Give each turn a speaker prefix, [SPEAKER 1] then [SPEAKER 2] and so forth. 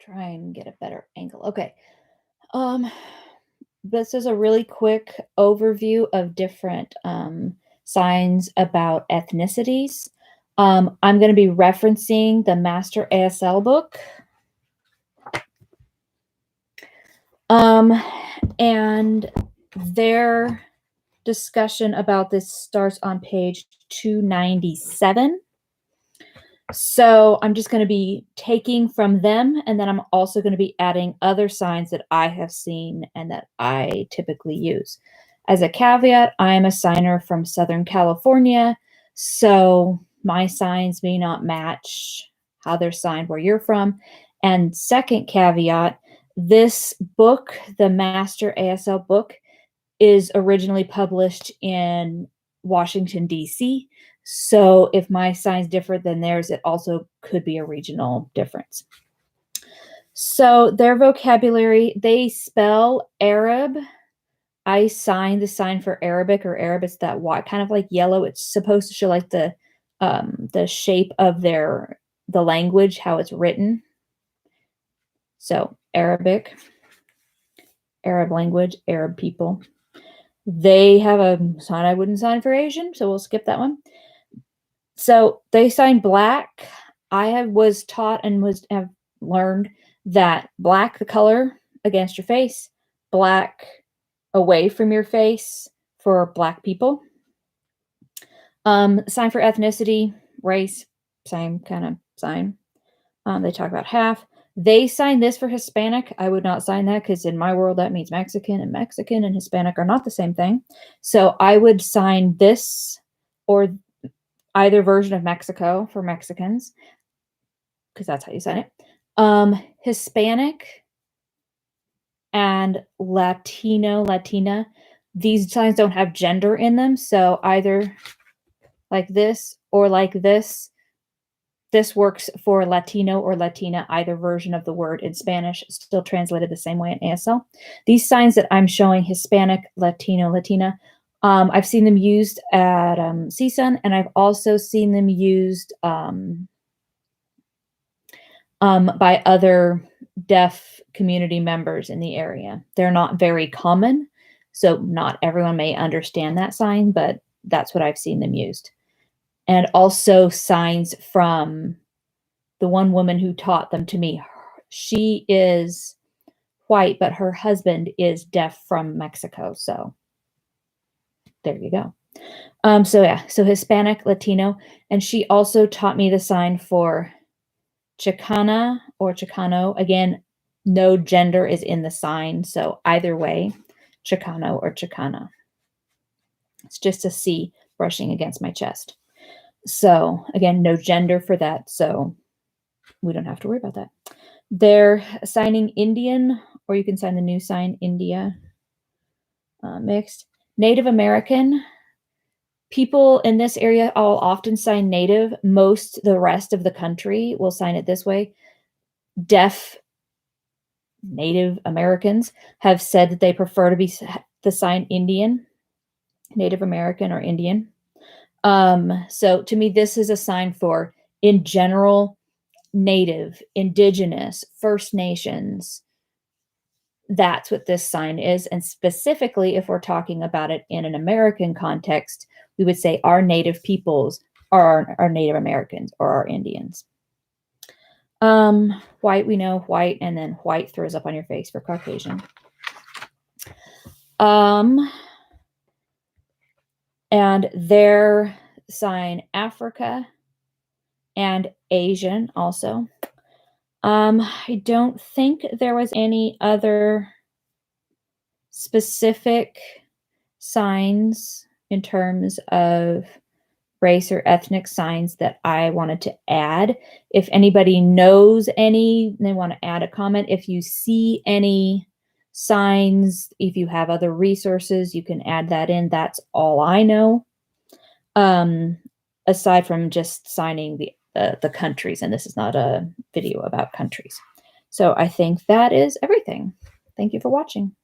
[SPEAKER 1] try and get a better angle. Okay. This is a really quick overview of different signs about ethnicities. I'm going to be referencing the Master ASL book. And their discussion about this starts on page 297. So I'm just going to be taking from them, and then I'm also going to be adding other signs that I have seen and that I typically use. As a caveat, I am a signer from Southern California, so my signs may not match how they're signed where you're from. And second caveat, this book, the Master ASL book, is originally published in Washington, D.C., so if my sign's different than theirs, it also could be a regional difference. So their vocabulary, they spell Arab. I signed the sign for Arabic or Arab. It's that white, kind of like yellow. It's supposed to show like the shape of the language, how it's written. So Arabic, Arab language, Arab people. They have a sign I wouldn't sign for Asian, so we'll skip that one. So they sign black. I was taught and have learned that black, the color against your face, black away from your face for black people. Sign for ethnicity, race, same kind of sign. They talk about half. They sign this for Hispanic. I would not sign that because in my world that means Mexican and Hispanic are not the same thing. So I would sign this or either version of Mexico for Mexicans, because that's how you sign it. Hispanic and Latina, these signs don't have gender in them, so either like this or like this. This works for Latino or Latina, either version of the word in Spanish, still translated the same way in ASL. These signs that I'm showing, Hispanic, Latino, Latina, I've seen them used at CSUN, and I've also seen them used by other deaf community members in the area. They're not very common, so not everyone may understand that sign, but that's what I've seen them used. And also signs from the one woman who taught them to me. She is white, but her husband is deaf from Mexico, so there you go. So Hispanic, Latino, and she also taught me the sign for Chicana or Chicano. Again, no gender is in the sign, so either way, Chicano or Chicana. It's just a C brushing against my chest. So again, no gender for that, so we don't have to worry about that. They're signing Indian, or you can sign the new sign, India, mixed. Native American. People in this area all often sign Native. The rest of the country will sign it this way. Deaf Native Americans have said that they prefer to be the sign Indian, Native American or Indian. So to me, this is a sign for, in general, Native, Indigenous, First Nations. That's what this sign is. And specifically, if we're talking about it in an American context, we would say our Native peoples are our Native Americans or our Indians. White, we know white, and then white throws up on your face for Caucasian. And their sign Africa and Asian also. I don't think there was any other specific signs in terms of race or ethnic signs that I wanted to add. If anybody knows any, they want to add a comment. If you see any signs, if you have other resources, you can add that in. That's all I know. Aside from just signing the countries, and this is not a video about countries. So I think that is everything. Thank you for watching.